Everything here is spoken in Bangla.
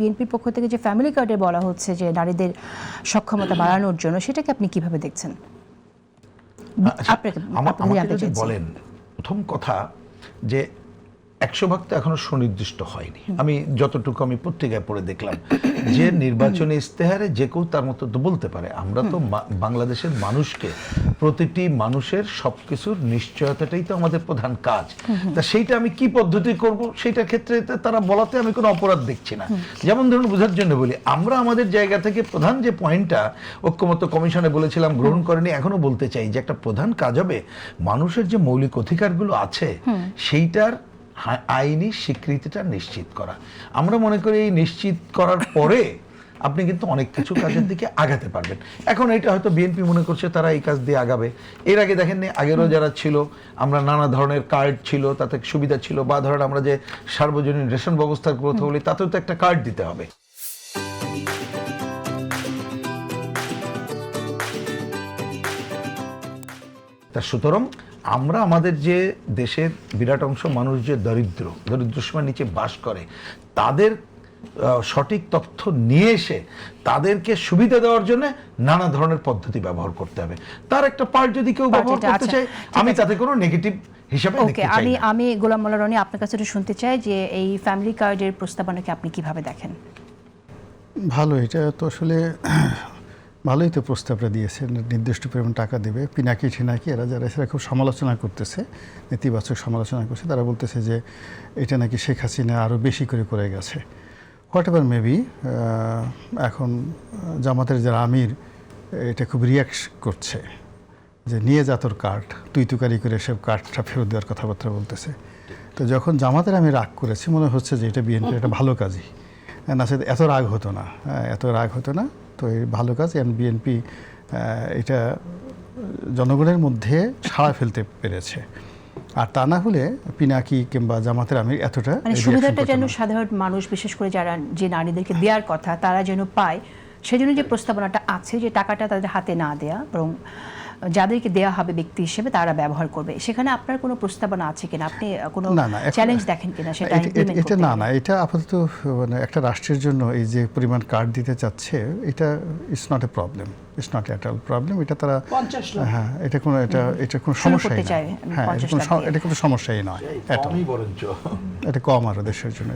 বিএনপির পক্ষ থেকে যে ফ্যামিলি কার্ডে বলা হচ্ছে যে নারীদের সক্ষমতা বাড়ানোর জন্য, সেটাকে আপনি কিভাবে দেখছেন? আমাকে যদি বলেন, প্রথম কথা যে 100% তো এখনো সুনির্দিষ্ট হয়নি। আমি যতটুকু আমি পত্রিকায় পড়ে দেখলাম যে নির্বাচনী ইস্তেহারে যে কেউ তার মতো তো বলতে পারে। আমরা তো বাংলাদেশের মানুষকে, প্রতিটি মানুষের সবকিছুর নিশ্চয়তাটাই তো আমাদের প্রধান কাজ। তা সেইটা আমি কি পদ্ধতি করব সেটার ক্ষেত্রে তারা বলাতে আমি কোনো অপরাধ দেখছি না। যেমন ধরুন, বোঝার জন্য বলি, আমরা আমাদের জায়গা থেকে প্রধান যে পয়েন্টটা ঐক্যমত্য কমিশনে বলেছিলাম গ্রহণ করেনি, এখনো বলতে চাই যে একটা প্রধান কাজ হবে মানুষের যে মৌলিক অধিকারগুলো আছে সেইটার আইনি স্বীকৃতিটা নিশ্চিত করা। আমরা মনে করি এই নিশ্চিত করার পরে আপনি কিন্তু অনেক কিছু কাজের দিকে আগাতে পারবেন। এখন এটা হয়তো বিএনপি মনে করছে তারা এই কাজ দিয়ে আগাবে। এর আগে দেখেননি, আগেরও যারা ছিল, আমরা নানা ধরনের কার্ড ছিল, তাতে সুবিধা ছিল, বা ধরেন আমরা যে সার্বজনীন রেশন ব্যবস্থার কথা বলি, তাতেও তো একটা কার্ড দিতে হবে। তা সুতরাং আমরা আমাদের যে দেশের বিরাট অংশ মানুষ যে দরিদ্র সীমার নিচে বাস করে, তাদের সঠিক তথ্য নিয়ে এসে তাদেরকে সুবিধা দেওয়ার জন্য নানা ধরনের পদ্ধতি ব্যবহার করতে হবে। তার একটা পার্ট যদি কেউ ব্যবহার করতে চায়, আমি তাতে কোনো নেগেটিভ হিসাবে দেখতে চাই না। আমি গোলাম মোল্লা রনি আপনার কাছে একটু শুনতে চাই যে এই ফ্যামিলি কার্ডের প্রস্তাবনাকে আপনি কিভাবে দেখেন? ভালো, এটা তো আসলে ভালোই তো প্রস্তাবটা দিয়েছে, নির্দিষ্ট পরিমাণ টাকা দেবে। পিনাকি ঠিনাকি এরা যারা সেটা খুব সমালোচনা করতেছে, নেতিবাচক সমালোচনা করছে, তারা বলতেছে যে এটা নাকি শেখ হাসিনা আরও বেশি করে গেছে। হোয়াট এভার মেবি, এখন জামাতের যারা আমির এটা খুব রিয়াক্ট করছে যে নিয়ে যা তোর কার্ড, তুই তুকারি করে সব কার্ডটা ফেরত দেওয়ার কথাবার্তা বলতেছে। তো যখন জামাতের আমি রাগ করেছি, মনে হচ্ছে যে এটা বিএনপির একটা ভালো কাজই না, সে এত রাগ হতো না, এত রাগ হতো না। তো এই ভালো কাজ, এবং বিএনপি এটা জনগণের মধ্যে সাড়া ফেলতে পেরেছে। আর তা না হলে পিনাকি কিংবা জামাতের আমির এতটা সুবিধাটা যেন সাধারণ মানুষ, বিশেষ করে যারা যে নারীদেরকে দেওয়ার কথা, তারা যেন পায়, সেজন্য যে প্রস্তাবনাটা আছে যে টাকাটা তাদের হাতে না দেয়া, বরং যাদেরকে দেওয়া হবে ব্যক্তি হিসেবে তারা ব্যবহার করবে, সেখানে আপনার কোনো প্রস্তাবনা আছে কিনা? আপনি কোনো চ্যালেঞ্জ দেখেন কিনা সেটা? এটা না, এটা আপাতত মানে একটা রাষ্ট্রের জন্য এই যে পরিমাণ কার্ড দিতে চাচ্ছে, এটা it's not a problem, it's not at all problem. এটা তারা হ্যাঁ, এটা কোনো সমস্যাই নয়। হ্যাঁ, এটা কোনো সমস্যাই নয়, এটা কম আরো দেশের জন্য।